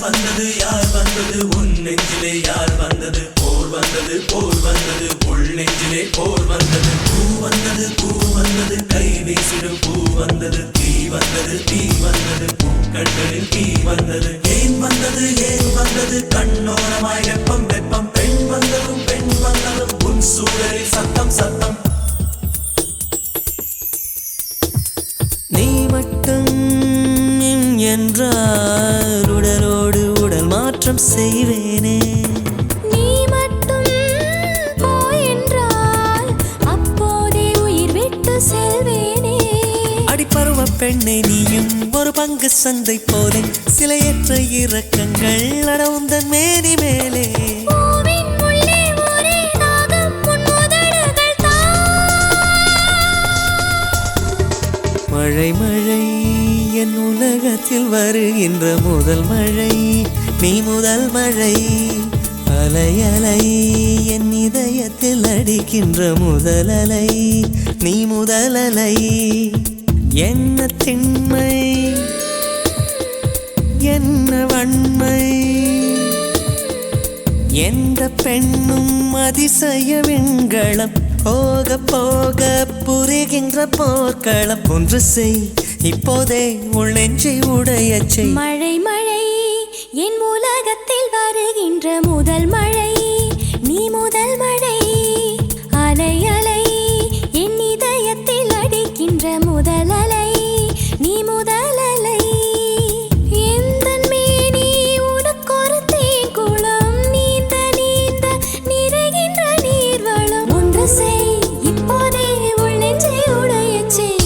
வந்தது யார் வந்தது உன் நெஞ்சிலே யார் வந்தது போர் வந்தது போர் வந்தது உள் நெஞ்சிலே போர் வந்தது பூ வந்தது கை வீசிடும் பூ வந்தது தீ வந்தது பூக்கண்களில் தீ வந்தது ஏன் வந்தது கண்ணோரமாய் வெப்பம் வெப்பம் பெண் வந்ததும் உன் சூழலில் சத்தம் சத்தம் நீ மட்டும் என்றால் உடலோடு உடல் மாற்றம் செய்வேனே நீ மட்டும் போ என்றால் அப்போதே உயிர் விட்டு செல்வேனே அடிப்பருவ பெண்ணை நீயும் ஒரு பங்கு சந்தை போலே சிலையற்ற இறக்கங்கள் அடவுந்தன் மேனி மேலே பூவின் உள்ளே ஒரே தாகம் உன் உதடுகள் மழை மழை என் உலகத்தில் வருகின்ற முதல் மழை நீ முதல் மழை அலை அலை என் இதயத்தில் அடிக்கின்ற முதல் அலை நீ முதல் அலை என்ன திண்மை என்ன வன்மை எந்த பெண்ணும் அதிசய விண்களம் போக போக புரிகின்ற போர்க்களம் ஒன்று செய் இப்போதே உள் நெஞ்சை உடையச் செய் மழை மழை என் உலகத்தில் வருகின்ற முதல் மழை